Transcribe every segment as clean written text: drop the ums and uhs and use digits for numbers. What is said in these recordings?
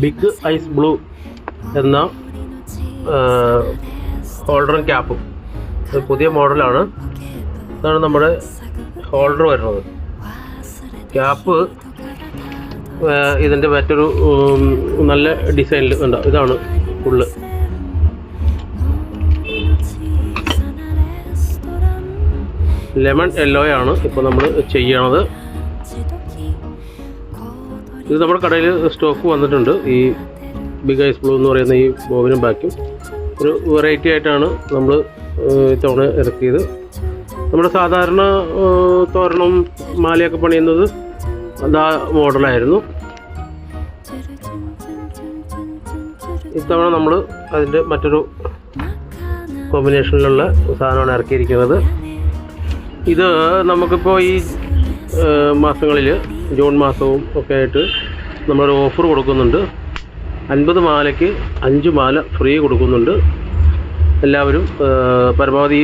Big ice blue എന്ന ഹോൾഡറും ക്യാപ്പും പുതിയ മോഡലാണ്. ഇതാണ് നമ്മുടെ ഹോൾഡർ വരുന്നത്. ക്യാപ്പ് ഇതിൻ്റെ മറ്റൊരു നല്ല ഡിസൈനിൽ ഉണ്ട്. ഇതാണ് ഫുള്ള്. ലെമൺ യെല്ലോയാണ് ഇപ്പോൾ നമ്മൾ ചെയ്യണത്. ഇത് നമ്മുടെ കടയിൽ സ്റ്റോക്ക് വന്നിട്ടുണ്ട്. ഈ ബിഗ് ഐസ് ബ്ലൂ എന്ന് പറയുന്ന ഈ ബോബിനും ബാക്കും ഒരു വെറൈറ്റി ആയിട്ടാണ് നമ്മൾ ഇത്തവണ ഇറക്കിയത്. നമ്മുടെ സാധാരണ തോരണം മാലയൊക്കെ പണിയുന്നത് അതാ മോഡലായിരുന്നു. ഇത്തവണ നമ്മൾ അതിൻ്റെ മറ്റൊരു കോമ്പിനേഷനിലുള്ള സാധനമാണ് ഇറക്കിയിരിക്കുന്നത്. ഇത് നമുക്കിപ്പോൾ ഈ മാസങ്ങളിൽ ജൂൺ മാസവും ഒക്കെ ആയിട്ട് നമ്മളൊരു ഓഫർ കൊടുക്കുന്നുണ്ട്. 50 മാലയ്ക്ക് 5 മാല ഫ്രീ കൊടുക്കുന്നുണ്ട്. എല്ലാവരും പരമാവധി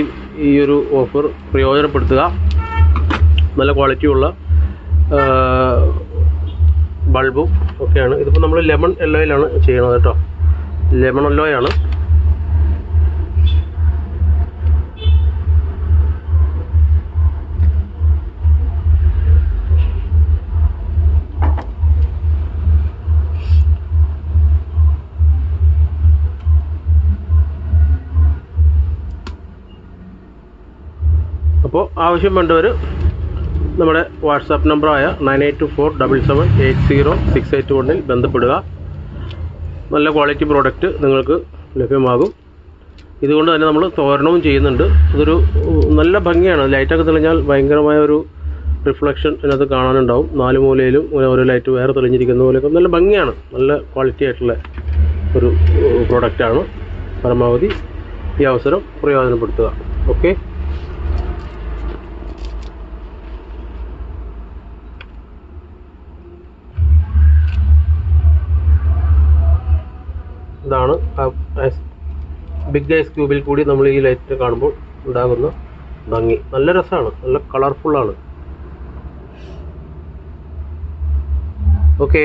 ഈ ഒരു ഓഫർ പ്രയോജനപ്പെടുത്തുക. നല്ല ക്വാളിറ്റിയുള്ള ബൾബും ഒക്കെയാണ്. ഇതിപ്പോൾ നമ്മൾ ലെമൺ യെല്ലോയിലാണ് ചെയ്യണത് കേട്ടോ. ലെമൺ യെല്ലോയാണ്. അപ്പോൾ ആവശ്യം വേണ്ടവർ നമ്മുടെ വാട്സാപ്പ് നമ്പറായ 9824778068 ബന്ധപ്പെടുക. നല്ല ക്വാളിറ്റി പ്രോഡക്റ്റ് നിങ്ങൾക്ക് ലഭ്യമാകും. ഇതുകൊണ്ട് തന്നെ നമ്മൾ തോരണവും ചെയ്യുന്നുണ്ട്. ഇതൊരു നല്ല ഭംഗിയാണ്. ലൈറ്റൊക്കെ തെളിഞ്ഞാൽ ഭയങ്കരമായ ഒരു റിഫ്ലക്ഷൻ ഇതിനകത്ത് കാണാനുണ്ടാവും. 4 മൂലയിലും ഓരോ ലൈറ്റ് വേറെ തെളിഞ്ഞിരിക്കുന്ന പോലെയൊക്കെ നല്ല ഭംഗിയാണ്. നല്ല ക്വാളിറ്റി ആയിട്ടുള്ള ഒരു പ്രോഡക്റ്റാണ്. പരമാവധി ഈ അവസരം പ്രയോജനപ്പെടുത്തുക. ഓക്കെ. ഇതാണ് ബിഗ് ഐസ് ക്യൂബിൽ കൂടി നമ്മൾ ഈ ലൈറ്റ് കാണുമ്പോൾ ഉണ്ടാകുന്ന ഭംഗി. നല്ല രസമാണ്, നല്ല കളർഫുള്ളാണ്. ഓക്കെ.